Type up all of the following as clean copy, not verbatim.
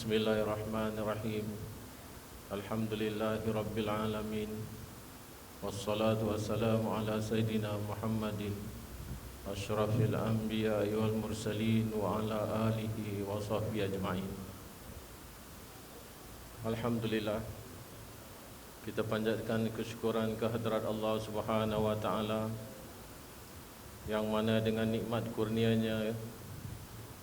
Bismillahirrahmanirrahim. Alhamdulillahi rabbil alamin. Wassalatu wassalamu ala Sayyidina Muhammadin asyrafil anbiya'i wal mursalin wa ala alihi wa sahbihi ajma'in. Alhamdulillah, kita panjatkan kesyukuran kehadrat Allah Subhanahu wa ta'ala, yang mana dengan nikmat kurnianya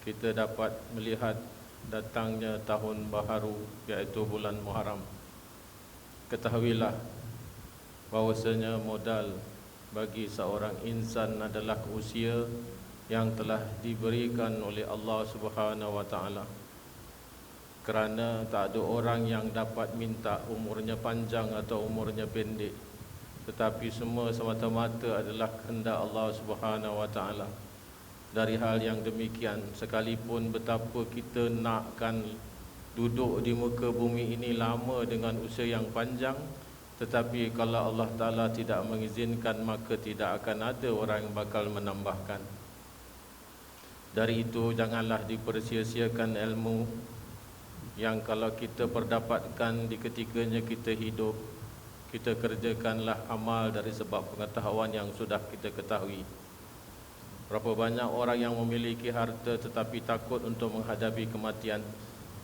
kita dapat melihat datangnya tahun baharu, iaitu bulan Muharram. Ketahuilah bahawasanya modal bagi seorang insan adalah usia yang telah diberikan oleh Allah Subhanahu wa ta'ala. Kerana tak ada orang yang dapat minta umurnya panjang atau umurnya pendek, tetapi semua semata-mata adalah kehendak Allah Subhanahu wa ta'ala. Dari hal yang demikian, sekalipun betapa kita nakkan duduk di muka bumi ini lama dengan usia yang panjang, tetapi kalau Allah Ta'ala tidak mengizinkan, maka tidak akan ada orang yang bakal menambahkan. Dari itu, janganlah dipersia-siakan ilmu yang kalau kita perdapatkan di ketikanya kita hidup. Kita kerjakanlah amal dari sebab pengetahuan yang sudah kita ketahui. Berapa banyak orang yang memiliki harta tetapi takut untuk menghadapi kematian.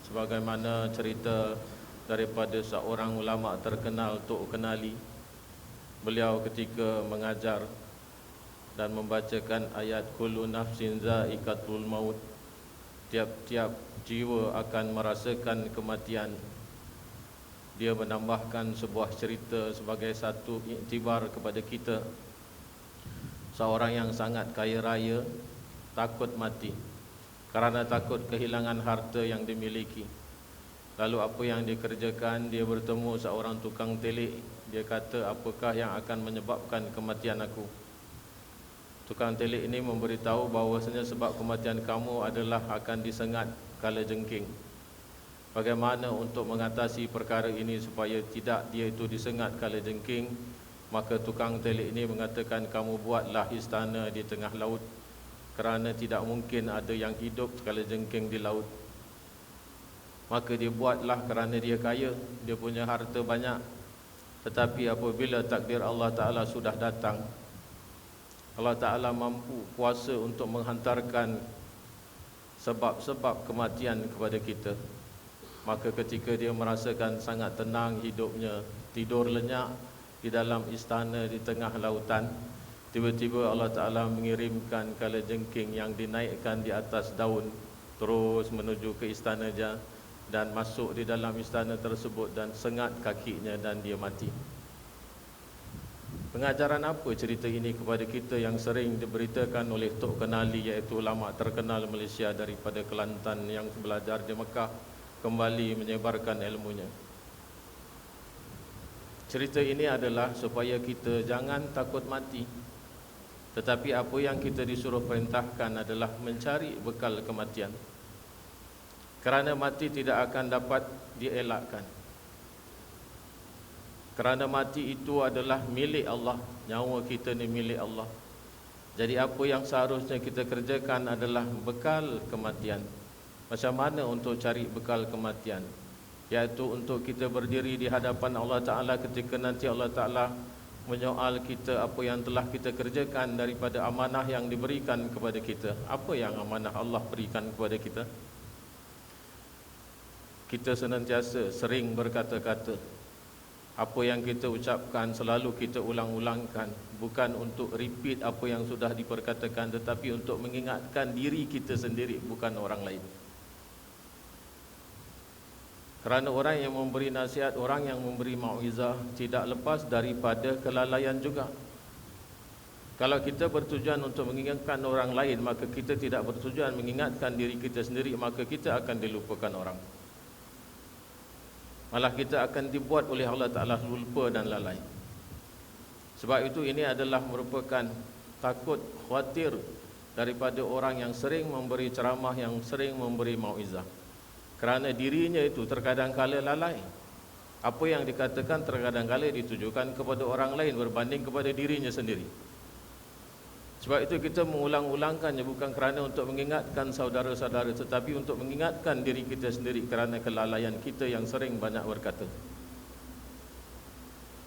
Sebagaimana cerita daripada seorang ulama terkenal, Tok Kenali. Beliau ketika mengajar dan membacakan ayat kullu nafsin za'iqatul maut, tiap-tiap jiwa akan merasakan kematian. Dia menambahkan sebuah cerita sebagai satu iktibar kepada kita. Seorang yang sangat kaya raya takut mati kerana takut kehilangan harta yang dimiliki. Lalu apa yang dikerjakan? Dia bertemu seorang tukang telik. Dia kata, apakah yang akan menyebabkan kematian aku? Tukang telik ini memberitahu bahawasanya sebab kematian kamu adalah akan disengat kala jengking. Bagaimana untuk mengatasi perkara ini supaya tidak dia itu disengat kala jengking? Maka tukang telik ini mengatakan, kamu buatlah istana di tengah laut, kerana tidak mungkin ada yang hidup kala jengking di laut. Maka dia buatlah kerana dia kaya, dia punya harta banyak. Tetapi apabila takdir Allah Ta'ala sudah datang, Allah Ta'ala mampu kuasa untuk menghantarkan sebab-sebab kematian kepada kita. Maka ketika dia merasakan sangat tenang hidupnya, tidur lenyak di dalam istana di tengah lautan, tiba-tiba Allah Ta'ala mengirimkan kalajengking yang dinaikkan di atas daun, terus menuju ke istana dia, dan masuk di dalam istana tersebut dan sengat kakinya dan dia mati. Pengajaran apa cerita ini kepada kita yang sering diberitakan oleh Tok Kenali, iaitu ulama terkenal Malaysia daripada Kelantan yang belajar di Mekah, kembali menyebarkan ilmunya. Cerita ini adalah supaya kita jangan takut mati, tetapi apa yang kita disuruh perintahkan adalah mencari bekal kematian. Kerana mati tidak akan dapat dielakkan. Kerana mati itu adalah milik Allah, nyawa kita ni milik Allah. Jadi apa yang seharusnya kita kerjakan adalah bekal kematian. Macam mana untuk cari bekal kematian? Iaitu untuk kita berdiri di hadapan Allah Ta'ala ketika nanti Allah Ta'ala menyoal kita apa yang telah kita kerjakan daripada amanah yang diberikan kepada kita. Apa yang amanah Allah berikan kepada kita? Kita senantiasa sering berkata-kata. Apa yang kita ucapkan selalu kita ulang-ulangkan, bukan untuk repeat apa yang sudah diperkatakan, tetapi untuk mengingatkan diri kita sendiri, bukan orang lain. Kerana orang yang memberi nasihat, orang yang memberi mauizah tidak lepas daripada kelalaian juga. Kalau kita bertujuan untuk mengingatkan orang lain, maka kita tidak bertujuan mengingatkan diri kita sendiri, maka kita akan dilupakan orang. Malah kita akan dibuat oleh Allah Ta'ala lupa dan lalai. Sebab itu ini adalah merupakan takut, khawatir daripada orang yang sering memberi ceramah, yang sering memberi mauizah. Kerana dirinya itu terkadang kala lalai. Apa yang dikatakan terkadang kala ditujukan kepada orang lain berbanding kepada dirinya sendiri. Sebab itu kita mengulang-ulangkannya bukan kerana untuk mengingatkan saudara-saudara, tetapi untuk mengingatkan diri kita sendiri kerana kelalaian kita yang sering banyak berkata.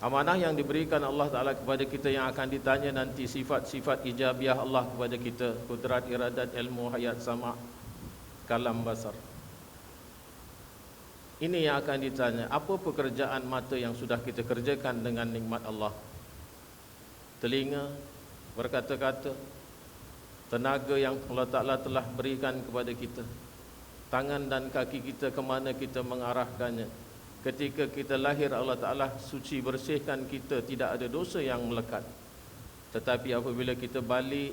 Amanah yang diberikan Allah Ta'ala kepada kita yang akan ditanya nanti, sifat-sifat ijabiah Allah kepada kita, kudrat, iradat, ilmu, hayat, sama', kalam, basar. Ini yang akan ditanya. Apa pekerjaan mata yang sudah kita kerjakan dengan nikmat Allah? Telinga berkata-kata, tenaga yang Allah Ta'ala telah berikan kepada kita, tangan dan kaki kita ke mana kita mengarahkannya. Ketika kita lahir, Allah Ta'ala suci bersihkan kita, tidak ada dosa yang melekat. Tetapi apabila kita balik,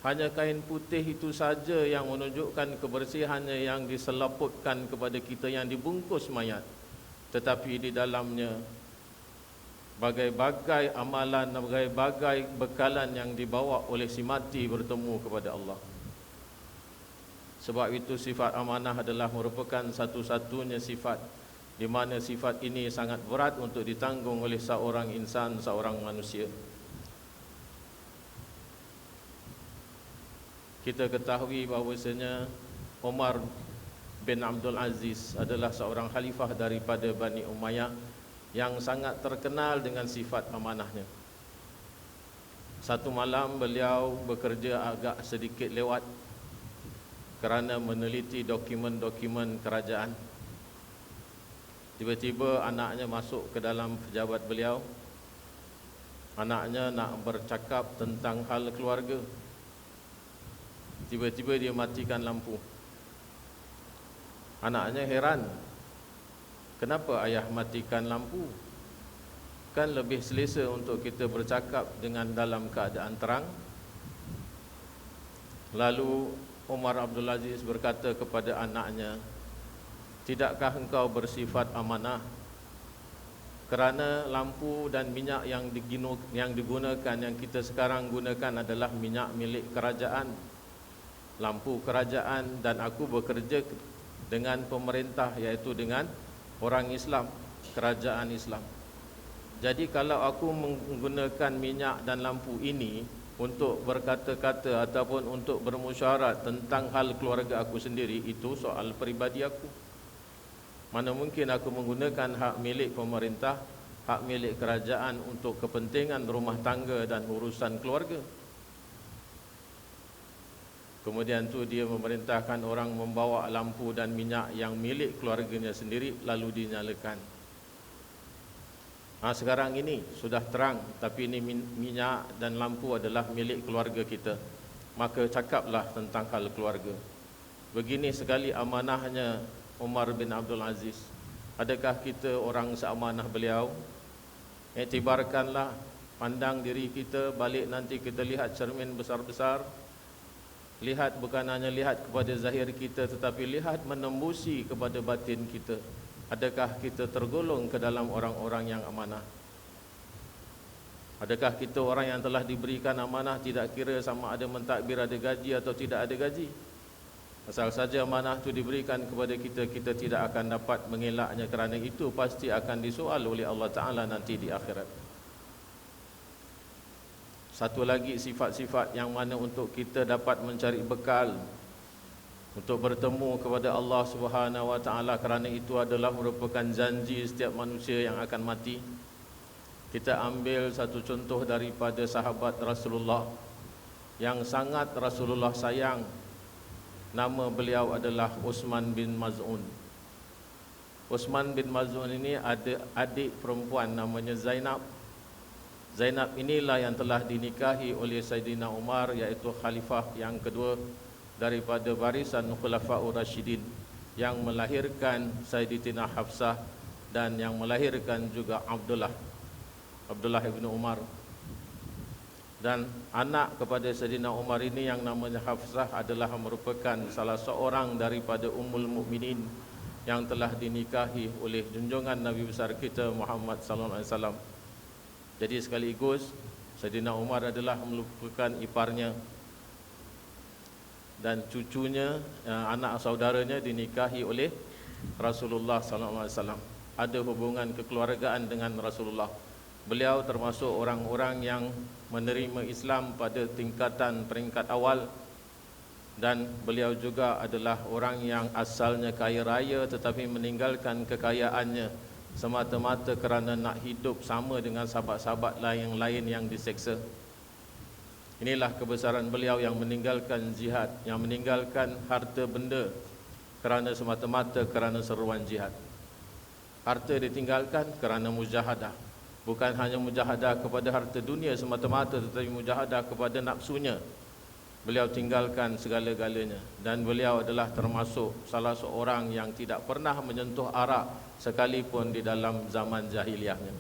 hanya kain putih itu saja yang menunjukkan kebersihannya, yang diselaputkan kepada kita, yang dibungkus mayat. Tetapi di dalamnya bagai-bagai amalan, bagai-bagai bekalan yang dibawa oleh si mati bertemu kepada Allah. Sebab itu sifat amanah adalah merupakan satu-satunya sifat di mana sifat ini sangat berat untuk ditanggung oleh seorang insan, seorang manusia. Kita ketahui bahawasanya Umar bin Abdul Aziz adalah seorang khalifah daripada Bani Umayyah yang sangat terkenal dengan sifat amanahnya. Satu malam beliau bekerja agak sedikit lewat kerana meneliti dokumen-dokumen kerajaan. Tiba-tiba anaknya masuk ke dalam pejabat beliau. Anaknya nak bercakap tentang hal keluarga. Tiba-tiba dia matikan lampu. Anaknya heran, kenapa ayah matikan lampu? Kan lebih selesa untuk kita bercakap dengan dalam keadaan terang. Lalu Umar Abdul Aziz berkata kepada anaknya, tidakkah engkau bersifat amanah? Kerana lampu dan minyak yang digunakan, yang kita sekarang gunakan adalah minyak milik kerajaan, lampu kerajaan, dan aku bekerja dengan pemerintah, iaitu dengan orang Islam, kerajaan Islam. Jadi kalau aku menggunakan minyak dan lampu ini untuk berkata-kata ataupun untuk bermusyawarah tentang hal keluarga aku sendiri, itu soal peribadi aku. Mana mungkin aku menggunakan hak milik pemerintah, hak milik kerajaan untuk kepentingan rumah tangga dan urusan keluarga. Kemudian tu dia memerintahkan orang membawa lampu dan minyak yang milik keluarganya sendiri, lalu dinyalakan. Sekarang ini sudah terang, tapi ini minyak dan lampu adalah milik keluarga kita. Maka cakaplah tentang hal keluarga. Begini sekali amanahnya Umar bin Abdul Aziz. Adakah kita orang seamanah beliau? Iktibarkanlah, pandang diri kita, balik nanti kita lihat cermin besar-besar. Lihat bukan hanya lihat kepada zahir kita, tetapi lihat menembusi kepada batin kita. Adakah kita tergolong ke dalam orang-orang yang amanah? Adakah kita orang yang telah diberikan amanah, tidak kira sama ada mentadbir ada gaji atau tidak ada gaji? Asal saja amanah itu diberikan kepada kita, kita tidak akan dapat mengelaknya, kerana itu pasti akan disoal oleh Allah Ta'ala nanti di akhirat. Satu lagi sifat-sifat yang mana untuk kita dapat mencari bekal untuk bertemu kepada Allah Subhanahu Wa Ta'ala, kerana itu adalah merupakan janji setiap manusia yang akan mati. Kita ambil satu contoh daripada sahabat Rasulullah yang sangat Rasulullah sayang. Nama beliau adalah Uthman bin Maz'un. Uthman bin Maz'un ini ada adik perempuan namanya Zainab. Zainab inilah yang telah dinikahi oleh Sayyidina Umar, iaitu khalifah yang kedua daripada barisan Khulafaur Rasyidin, yang melahirkan Sayyidatina Hafsah dan yang melahirkan juga Abdullah ibn Umar. Dan anak kepada Sayyidina Umar ini yang namanya Hafsah adalah merupakan salah seorang daripada Ummul Mukminin yang telah dinikahi oleh junjungan Nabi besar kita Muhammad sallallahu alaihi wasallam. Jadi sekaligus Sayyidina Umar adalah merupakan iparnya, dan cucunya, anak saudaranya dinikahi oleh Rasulullah sallallahu alaihi wasallam. Ada hubungan kekeluargaan dengan Rasulullah. Beliau termasuk orang-orang yang menerima Islam pada tingkatan peringkat awal, dan beliau juga adalah orang yang asalnya kaya raya tetapi meninggalkan kekayaannya semata-mata kerana nak hidup sama dengan sahabat-sahabat lain yang diseksa. Inilah kebesaran beliau yang meninggalkan jihad, yang meninggalkan harta benda kerana semata-mata kerana seruan jihad. Harta ditinggalkan kerana mujahadah. Bukan hanya mujahadah kepada harta dunia semata-mata, tetapi mujahadah kepada nafsunya. Beliau tinggalkan segala-galanya, dan beliau adalah termasuk salah seorang yang tidak pernah menyentuh arak sekalipun di dalam zaman jahiliahnya.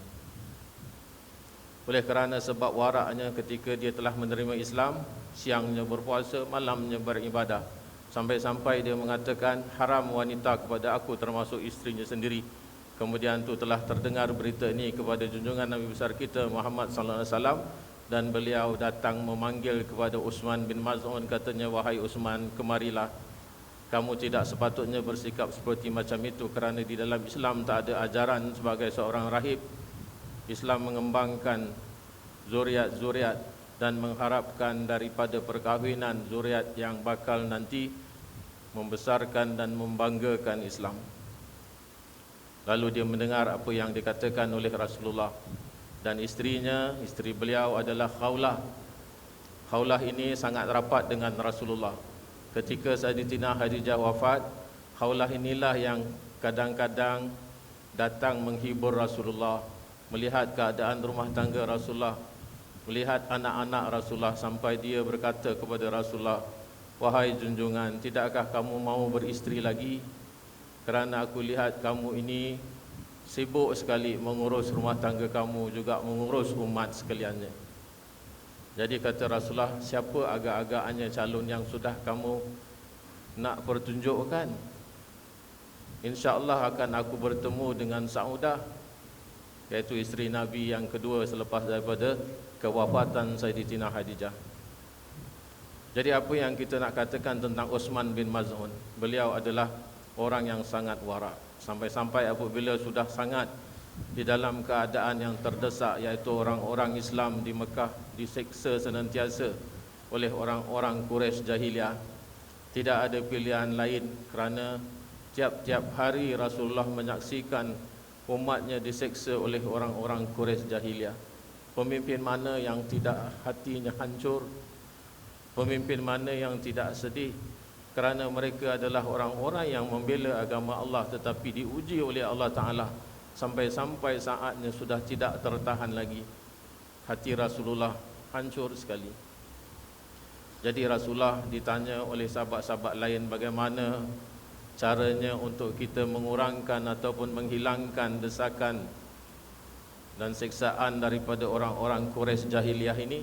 Oleh kerana sebab waraknya ketika dia telah menerima Islam, siangnya berpuasa, malamnya beribadah, sampai-sampai dia mengatakan, haram wanita kepada aku termasuk isterinya sendiri. Kemudian tu telah terdengar berita ini kepada junjungan Nabi besar kita Muhammad sallallahu alaihi wasallam, dan beliau datang memanggil kepada Uthman bin Maz'un, katanya, wahai Uthman, kemarilah. Kamu tidak sepatutnya bersikap seperti macam itu, kerana di dalam Islam tak ada ajaran sebagai seorang rahib. Islam mengembangkan zuriat-zuriat dan mengharapkan daripada perkahwinan zuriat yang bakal nanti membesarkan dan membanggakan Islam. Lalu dia mendengar apa yang dikatakan oleh Rasulullah, dan isterinya, isteri beliau adalah Khawlah. Khawlah ini sangat rapat dengan Rasulullah. Ketika Sayyidatina Khadijah wafat, Khawlah inilah yang kadang-kadang datang menghibur Rasulullah, melihat keadaan rumah tangga Rasulullah, melihat anak-anak Rasulullah, sampai dia berkata kepada Rasulullah, wahai junjungan, tidakkah kamu mau beristeri lagi? Kerana aku lihat kamu ini sibuk sekali mengurus rumah tangga kamu, juga mengurus umat sekaliannya. Jadi kata Rasulullah, siapa agak-agaknya calon yang sudah kamu nak pertunjukkan? InsyaAllah akan aku bertemu dengan Saudah, iaitu isteri Nabi yang kedua selepas daripada kewafatan Sayyidatina Khadijah. Jadi apa yang kita nak katakan tentang Uthman bin Maz'un? Beliau adalah orang yang sangat warak. Sampai-sampai apabila sudah sangat di dalam keadaan yang terdesak, iaitu orang-orang Islam di Mekah diseksa senantiasa oleh orang-orang Quraisy jahiliah, tidak ada pilihan lain kerana tiap-tiap hari Rasulullah menyaksikan umatnya diseksa oleh orang-orang Quraisy jahiliah. Pemimpin mana yang tidak hatinya hancur? Pemimpin mana yang tidak sedih? Kerana mereka adalah orang-orang yang membela agama Allah, tetapi diuji oleh Allah Ta'ala sampai-sampai saatnya sudah tidak tertahan lagi. Hati Rasulullah hancur sekali. Jadi Rasulullah ditanya oleh sahabat-sahabat lain, bagaimana caranya untuk kita mengurangkan ataupun menghilangkan desakan dan siksaan daripada orang-orang Quraisy jahiliah ini.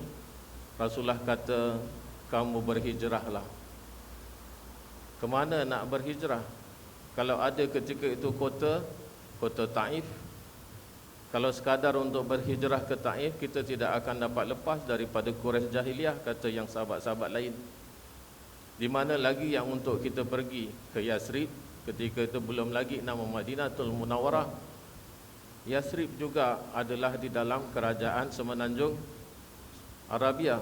Rasulullah kata, kamu berhijrahlah. Kemana nak berhijrah? Kalau ada ketika itu kota Taif, kalau sekadar untuk berhijrah ke Taif, kita tidak akan dapat lepas daripada Quraisy jahiliah, kata yang sahabat-sahabat lain. Di mana lagi yang untuk kita pergi ke Yasrib? Ketika itu belum lagi nama Madinatul Munawwarah. Yasrib juga adalah di dalam kerajaan semenanjung Arabia.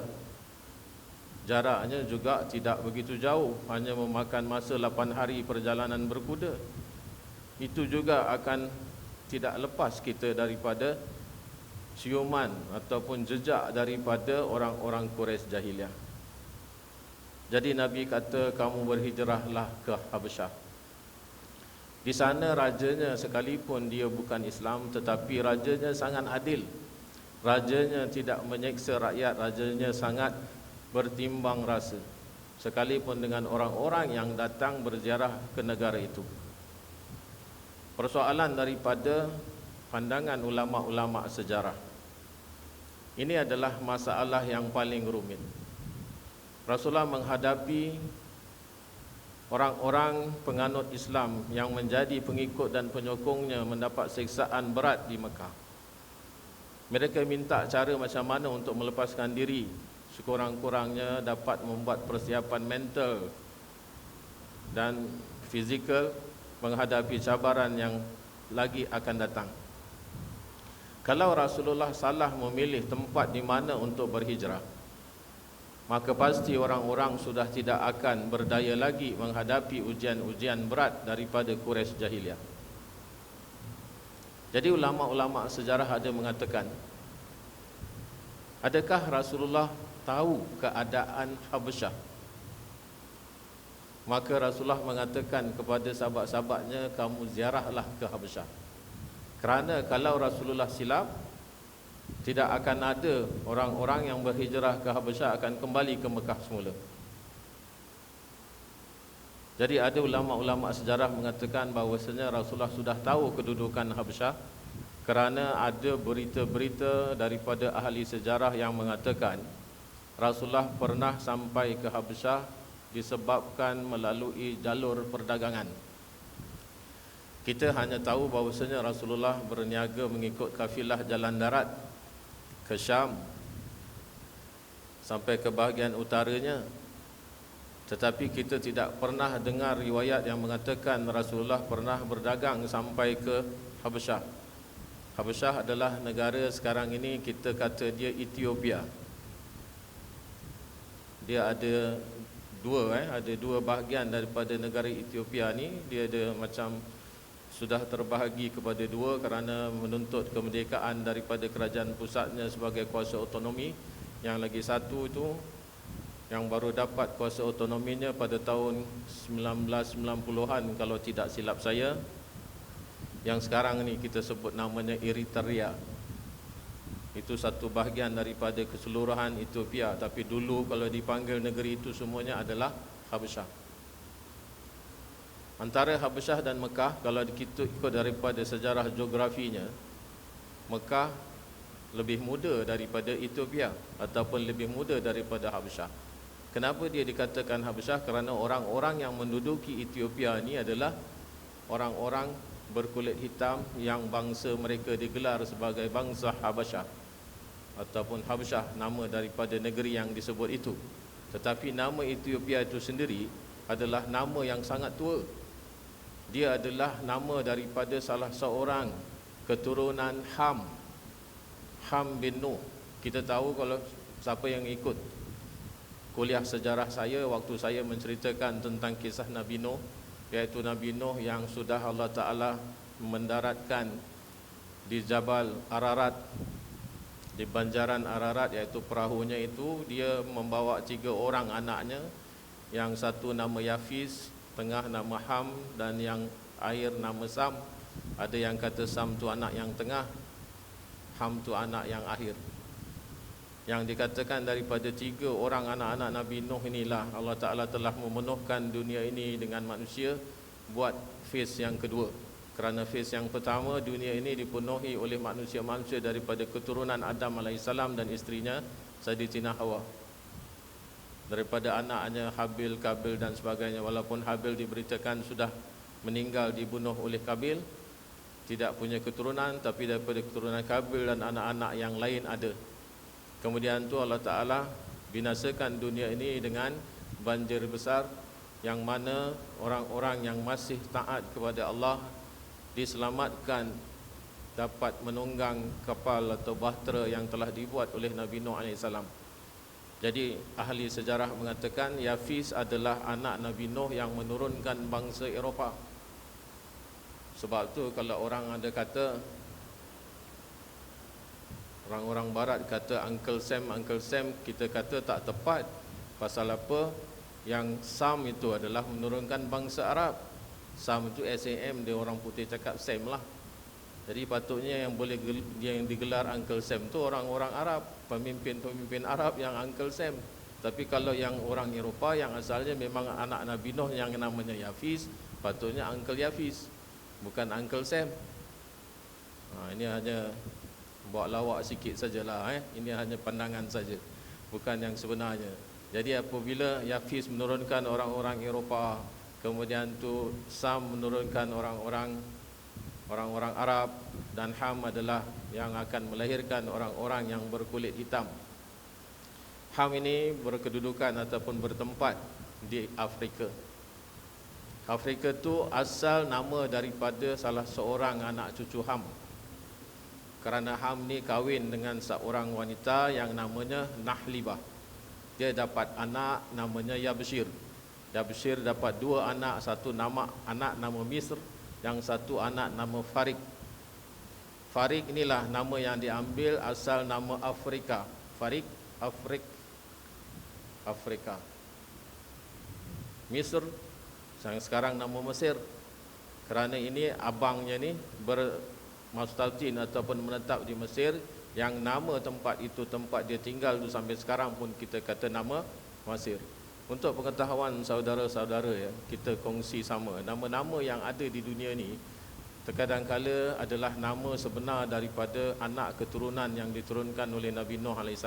Jaraknya juga tidak begitu jauh, hanya memakan masa 8 hari perjalanan berkuda. Itu juga akan tidak lepas kita daripada ciuman ataupun jejak daripada orang-orang Quraisy jahiliah. Jadi Nabi kata, kamu berhijrahlah ke Habasyah. Di sana rajanya, sekalipun dia bukan Islam, tetapi rajanya sangat adil. Rajanya tidak menyeksa rakyat, rajanya sangat bertimbang rasa, sekalipun dengan orang-orang yang datang berziarah ke negara itu. Persoalan daripada pandangan ulama-ulama sejarah, ini adalah masalah yang paling rumit. Rasulullah menghadapi orang-orang penganut Islam yang menjadi pengikut dan penyokongnya mendapat siksaan berat di Mekah. Mereka minta cara macam mana untuk melepaskan diri, sekurang-kurangnya dapat membuat persiapan mental dan fizikal menghadapi cabaran yang lagi akan datang. Kalau Rasulullah salah memilih tempat di mana untuk berhijrah, maka pasti orang-orang sudah tidak akan berdaya lagi menghadapi ujian-ujian berat daripada Quraisy Jahiliyah. Jadi ulama-ulama sejarah ada mengatakan, adakah Rasulullah tahu keadaan Habasyah? Maka Rasulullah mengatakan kepada sahabat-sahabatnya, kamu ziarahlah ke Habasyah. Kerana kalau Rasulullah silap, tidak akan ada orang-orang yang berhijrah ke Habasyah akan kembali ke Mekah semula. Jadi ada ulama-ulama sejarah mengatakan bahawasanya Rasulullah sudah tahu kedudukan Habasyah, kerana ada berita-berita daripada ahli sejarah yang mengatakan Rasulullah pernah sampai ke Habasyah disebabkan melalui jalur perdagangan. Kita hanya tahu bahawasanya Rasulullah berniaga mengikut kafilah jalan darat ke Syam sampai ke bahagian utaranya. Tetapi kita tidak pernah dengar riwayat yang mengatakan Rasulullah pernah berdagang sampai ke Habasyah. Habasyah adalah negara sekarang ini kita kata dia Ethiopia. Dia ada dua bahagian daripada negara Ethiopia ni. Dia ada macam sudah terbahagi kepada dua kerana menuntut kemerdekaan daripada kerajaan pusatnya sebagai kuasa otonomi. Yang lagi satu itu yang baru dapat kuasa otonominya pada tahun 1990-an kalau tidak silap saya. Yang sekarang ni kita sebut namanya Eritrea. Itu satu bahagian daripada keseluruhan Ethiopia, tapi dulu kalau dipanggil negeri itu semuanya adalah Habasyah. Antara Habasyah dan Mekah, kalau kita ikut daripada sejarah geografinya, Mekah lebih muda daripada Ethiopia ataupun lebih muda daripada Habasyah. Kenapa dia dikatakan Habasyah? Kerana orang-orang yang menduduki Ethiopia ni adalah orang-orang berkulit hitam yang bangsa mereka digelar sebagai bangsa Habasyah ataupun Habasyah, nama daripada negeri yang disebut itu. Tetapi nama Ethiopia itu sendiri adalah nama yang sangat tua. Dia adalah nama daripada salah seorang keturunan Ham bin Nuh. Kita tahu, kalau siapa yang ikut kuliah sejarah saya, waktu saya menceritakan tentang kisah Nabi Nuh, iaitu Nabi Nuh yang sudah Allah Ta'ala mendaratkan di Jabal Ararat, di banjaran Ararat, iaitu perahunya itu, dia membawa 3 orang anaknya. Yang satu nama Yafis, tengah nama Ham, dan yang akhir nama Sam. Ada yang kata Sam tu anak yang tengah, Ham tu anak yang akhir. Yang dikatakan daripada 3 orang anak-anak Nabi Nuh inilah Allah Ta'ala telah memenuhkan dunia ini dengan manusia buat fase yang kedua. Kerana fase yang pertama, dunia ini dipenuhi oleh manusia-manusia daripada keturunan Adam AS dan isterinya Sayyidatina Hawa, daripada anaknya Habil, Kabil dan sebagainya. Walaupun Habil diberitakan sudah meninggal dibunuh oleh Kabil, tidak punya keturunan, tapi daripada keturunan Kabil dan anak-anak yang lain ada. Kemudian tu Allah Ta'ala binasakan dunia ini dengan banjir besar, yang mana orang-orang yang masih taat kepada Allah diselamatkan, dapat menunggang kapal atau bahtera yang telah dibuat oleh Nabi Nuh AS. Jadi ahli sejarah mengatakan Yafis adalah anak Nabi Nuh yang menurunkan bangsa Eropah. Sebab tu kalau orang ada kata, orang-orang barat kata Uncle Sam, kita kata tak tepat. Pasal apa? Yang Sam itu adalah menurunkan bangsa Arab. Sam itu SAM, dia orang putih cakap Sam lah. Jadi patutnya yang digelar Uncle Sam tu orang-orang Arab, pemimpin-pemimpin Arab yang Uncle Sam. Tapi kalau yang orang Eropah yang asalnya memang anak Nabi Nuh yang namanya Yafis, patutnya Uncle Yafis, bukan Uncle Sam. Ini hanya buat lawak sikit sajalah. Ini hanya pandangan saja, bukan yang sebenarnya. Jadi apabila Yafis menurunkan orang-orang Eropah, kemudian tu Sam menurunkan orang-orang Arab, dan Ham adalah yang akan melahirkan orang-orang yang berkulit hitam. Ham ini berkedudukan ataupun bertempat di Afrika. Afrika tu asal nama daripada salah seorang anak cucu Ham. kerana Ham ni kahwin dengan seorang wanita yang namanya Nahlibah. Dia dapat anak namanya Yabshir. Yabshir dapat dua anak, satu anak nama Misr, yang satu anak nama Farik. Farik inilah nama yang diambil asal nama Afrika. Farik, Afrika. Misr, yang sekarang nama Mesir. Kerana ini abangnya ni bermustajin ataupun menetap di Mesir, yang nama tempat itu tempat dia tinggal tu sampai sekarang pun kita kata nama Mesir. Untuk pengetahuan saudara-saudara ya, kita kongsi sama, nama-nama yang ada di dunia ni terkadang-kala adalah nama sebenar daripada anak keturunan yang diturunkan oleh Nabi Nuh AS.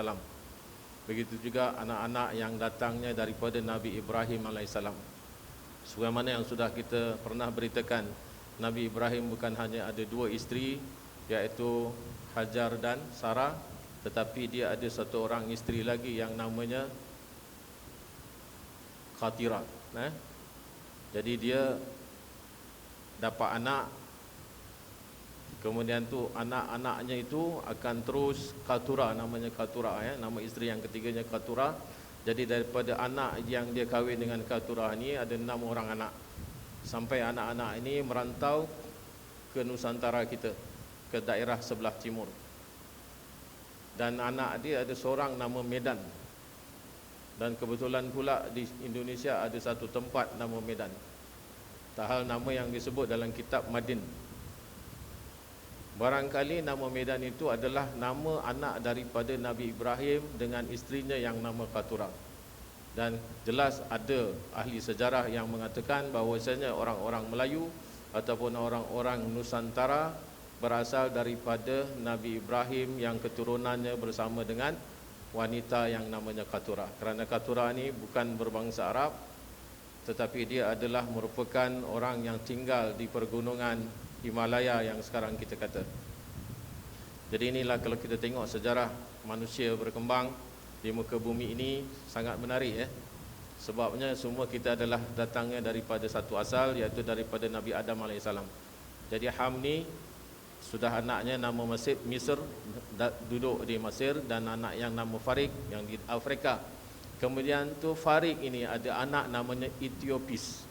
Begitu juga anak-anak yang datangnya daripada Nabi Ibrahim AS. Sebagaimana yang sudah kita pernah beritakan, Nabi Ibrahim bukan hanya ada dua isteri, iaitu Hajar dan Sarah, tetapi dia ada satu orang isteri lagi yang namanya Khatira. Jadi dia dapat anak, kemudian tu anak-anaknya itu akan terus Katura, namanya Katura ya, nama isteri yang ketiganya Katura. Jadi daripada anak yang dia kahwin dengan Katura ni ada 6 orang anak. Sampai anak-anak ini merantau ke Nusantara kita, ke daerah sebelah timur. Dan anak dia ada seorang nama Medan. Dan kebetulan pula di Indonesia ada satu tempat nama Medan. Tak hal nama yang disebut dalam kitab Madin. Barangkali nama Medan itu adalah nama anak daripada Nabi Ibrahim dengan isterinya yang nama Katura. Dan jelas ada ahli sejarah yang mengatakan bahawasanya orang-orang Melayu ataupun orang-orang Nusantara berasal daripada Nabi Ibrahim yang keturunannya bersama dengan wanita yang namanya Katura. Kerana Katura ni bukan berbangsa Arab, tetapi dia adalah merupakan orang yang tinggal di pergunungan Himalaya yang sekarang kita kata. Jadi inilah kalau kita tengok sejarah manusia berkembang di muka bumi ini sangat menarik ya. Sebabnya semua kita adalah datangnya daripada satu asal, iaitu daripada Nabi Adam AS. Jadi Ham ni sudah anaknya nama Misr, duduk di Mesir, dan anak yang nama Farik yang di Afrika. Kemudian tu Farik ini ada anak namanya Ethiopis.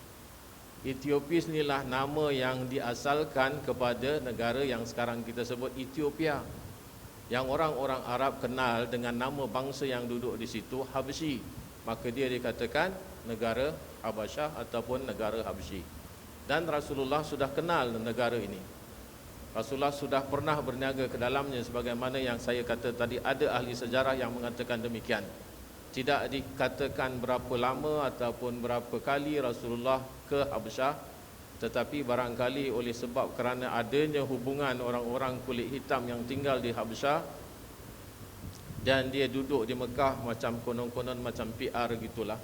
Ethiopis inilah nama yang diasalkan kepada negara yang sekarang kita sebut Ethiopia, yang orang-orang Arab kenal dengan nama bangsa yang duduk di situ, Habsyi. Maka dia dikatakan negara Habasyah ataupun negara Habsyi. Dan Rasulullah sudah kenal negara ini. Rasulullah sudah pernah berniaga ke dalamnya, sebagaimana yang saya kata tadi, ada ahli sejarah yang mengatakan demikian. Tidak dikatakan berapa lama ataupun berapa kali Rasulullah ke Habasyah, tetapi barangkali oleh sebab kerana adanya hubungan orang-orang kulit hitam yang tinggal di Habasyah, dan dia duduk di Mekah macam konon-konon macam PR gitulah,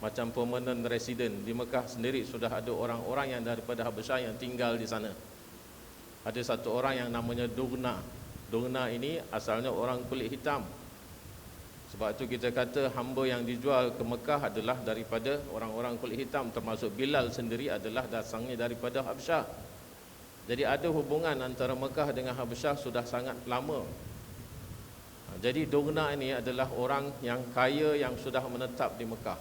macam permanent resident. Di Mekah sendiri sudah ada orang-orang yang daripada Habasyah yang tinggal di sana. Ada satu orang yang namanya Dugna. Dugna ini asalnya orang kulit hitam. Sebab itu kita kata hamba yang dijual ke Mekah adalah daripada orang-orang kulit hitam, termasuk Bilal sendiri adalah dasarnya daripada Habasyah. Jadi ada hubungan antara Mekah dengan Habasyah sudah sangat lama. Jadi Dugna ini adalah orang yang kaya yang sudah menetap di Mekah.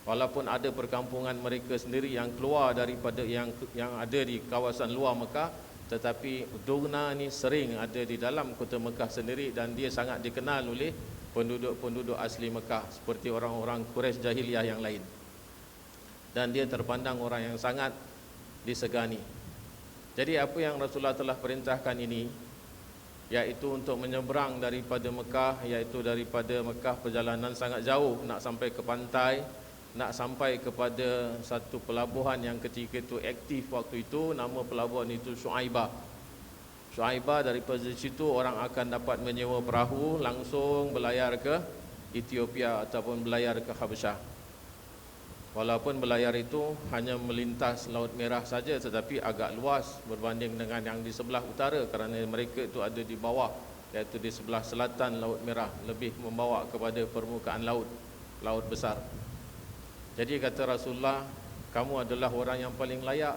Walaupun ada perkampungan mereka sendiri yang keluar daripada yang ada di kawasan luar Mekah, tetapi Dugna ni sering ada di dalam kota Mekah sendiri, dan dia sangat dikenal oleh penduduk-penduduk asli Mekah seperti orang-orang Quraisy jahiliyah yang lain. Dan dia terpandang orang yang sangat disegani. Jadi apa yang Rasulullah telah perintahkan ini, iaitu untuk menyeberang daripada Mekah, iaitu daripada Mekah perjalanan sangat jauh, nak sampai ke pantai, nak sampai kepada satu pelabuhan yang ketika itu aktif waktu itu, nama pelabuhan itu Shu'aibah. Shu'aibah, daripada situ orang akan dapat menyewa perahu langsung berlayar ke Ethiopia ataupun berlayar ke Habasyah. Walaupun berlayar itu hanya melintas Laut Merah saja, tetapi agak luas berbanding dengan yang di sebelah utara, kerana mereka itu ada di bawah, iaitu di sebelah selatan Laut Merah, lebih membawa kepada permukaan laut besar. Jadi kata Rasulullah, kamu adalah orang yang paling layak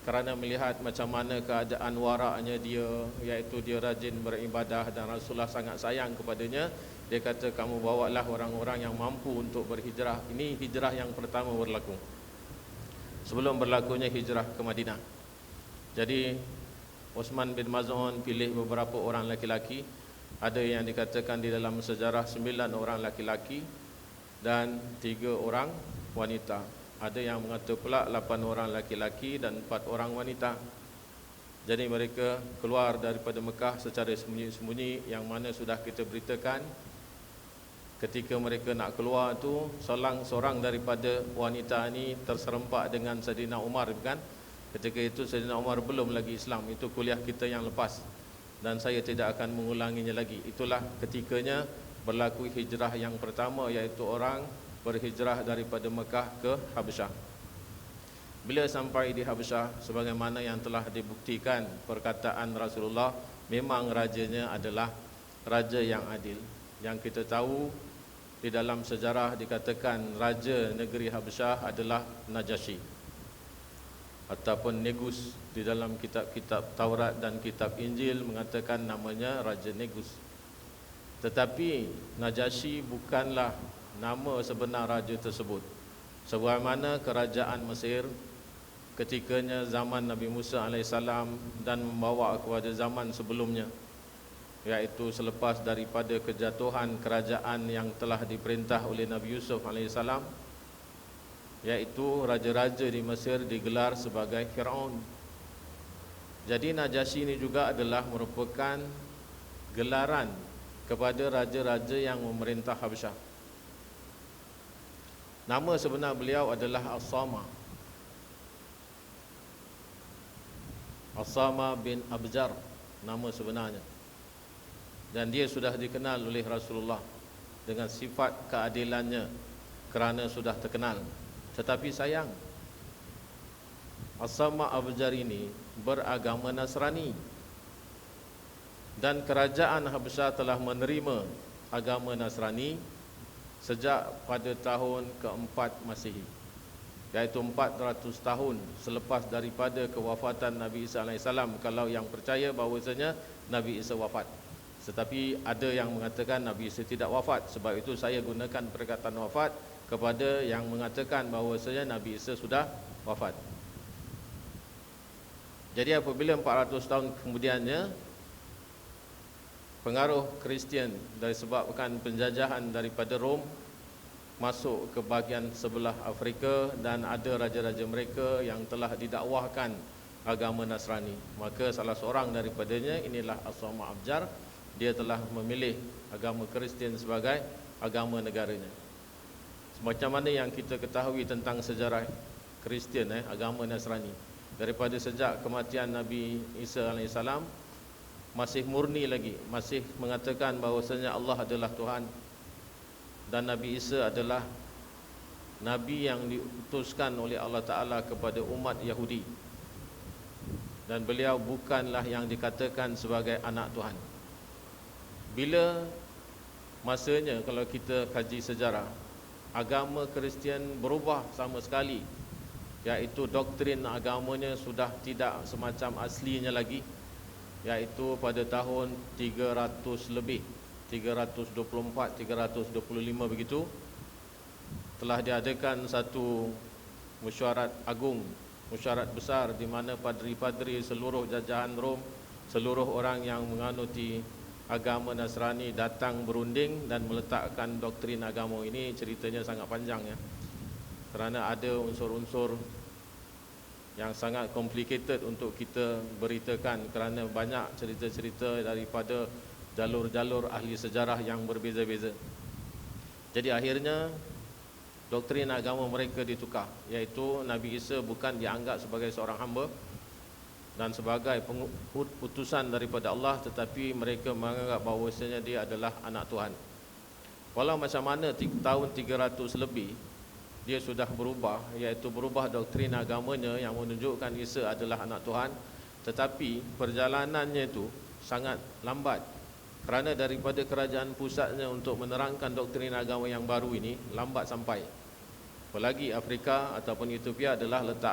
kerana melihat macam mana keadaan waraknya dia, iaitu dia rajin beribadah dan Rasulullah sangat sayang kepadanya. Dia kata, kamu bawalah orang-orang yang mampu untuk berhijrah. Ini hijrah yang pertama berlaku sebelum berlakunya hijrah ke Madinah. Jadi Uthman bin Maz'un pilih beberapa orang laki-laki. Ada yang dikatakan di dalam sejarah 9 orang laki-laki dan 3 orang wanita. Ada yang mengatakan pula 8 orang laki-laki dan 4 orang wanita. Jadi mereka keluar daripada Mekah secara sembunyi-sembunyi, yang mana sudah kita beritakan. Ketika mereka nak keluar tu, seorang daripada wanita ini terserempak dengan Saidina Umar, bukan? Ketika itu Saidina Umar belum lagi Islam. Itu kuliah kita yang lepas dan saya tidak akan mengulanginya lagi. Itulah ketikanya berlaku hijrah yang pertama, iaitu orang berhijrah daripada Mekah ke Habasyah. Bila sampai di Habasyah, sebagaimana yang telah dibuktikan perkataan Rasulullah, memang rajanya adalah raja yang adil. Yang kita tahu di dalam sejarah dikatakan raja negeri Habasyah adalah Najasyi ataupun Negus. Di dalam kitab-kitab Taurat dan kitab Injil mengatakan namanya Raja Negus. Tetapi Najasyi bukanlah nama sebenar raja tersebut. Sebagaimana kerajaan Mesir ketikanya zaman Nabi Musa AS dan membawa kepada zaman sebelumnya, iaitu selepas daripada kejatuhan kerajaan yang telah diperintah oleh Nabi Yusuf AS, iaitu raja-raja di Mesir digelar sebagai Fir'aun. Jadi Najasyi ini juga adalah merupakan gelaran kepada raja-raja yang memerintah Habasyah. Nama sebenar beliau adalah As-Sama bin Abjar, nama sebenarnya. Dan dia sudah dikenal oleh Rasulullah dengan sifat keadilannya kerana sudah terkenal. Tetapi sayang, As-Sama Abjar ini beragama Nasrani, dan kerajaan Habasyah telah menerima agama Nasrani sejak pada tahun keempat Masihi, iaitu 400 tahun selepas daripada kewafatan Nabi Isa AS, kalau yang percaya bahawasanya Nabi Isa wafat. Tetapi ada yang mengatakan Nabi Isa tidak wafat. Sebab itu saya gunakan perkataan wafat kepada yang mengatakan bahawasanya Nabi Isa sudah wafat. Jadi apabila 400 tahun kemudiannya pengaruh Kristian dari sebabkan penjajahan daripada Rom masuk ke bahagian sebelah Afrika, dan ada raja-raja mereka yang telah didakwahkan agama Nasrani. Maka salah seorang daripadanya inilah As-Sama Abjar. Dia telah memilih agama Kristian sebagai agama negaranya. Semacam mana yang kita ketahui tentang sejarah Kristian, agama Nasrani, daripada sejak kematian Nabi Isa AS masih murni lagi, masih mengatakan bahawasanya Allah adalah Tuhan dan Nabi Isa adalah Nabi yang diutuskan oleh Allah Ta'ala kepada umat Yahudi, dan beliau bukanlah yang dikatakan sebagai anak Tuhan. Bila masanya, kalau kita kaji sejarah, agama Kristian berubah sama sekali, iaitu doktrin agamanya sudah tidak semacam aslinya lagi, iaitu pada tahun 300 lebih, 324, 325 begitu, telah diadakan satu mesyuarat agung, mesyuarat besar, di mana padri-padri seluruh jajahan Rom, seluruh orang yang menganuti agama Nasrani datang berunding dan meletakkan doktrin agama ini. Ceritanya sangat panjang ya, kerana ada unsur-unsur yang sangat complicated untuk kita beritakan, kerana banyak cerita-cerita daripada jalur-jalur ahli sejarah yang berbeza-beza. Jadi akhirnya doktrin agama mereka ditukar, iaitu Nabi Isa bukan dianggap sebagai seorang hamba dan sebagai utusan daripada Allah, tetapi mereka menganggap bahawasanya dia adalah anak Tuhan. Walau macam mana tahun 300 lebih dia sudah berubah, iaitu berubah doktrin agamanya yang menunjukkan Isa adalah anak Tuhan, tetapi perjalanannya itu sangat lambat, kerana daripada kerajaan pusatnya untuk menerangkan doktrin agama yang baru ini lambat sampai. Apalagi Afrika ataupun Ethiopia adalah letak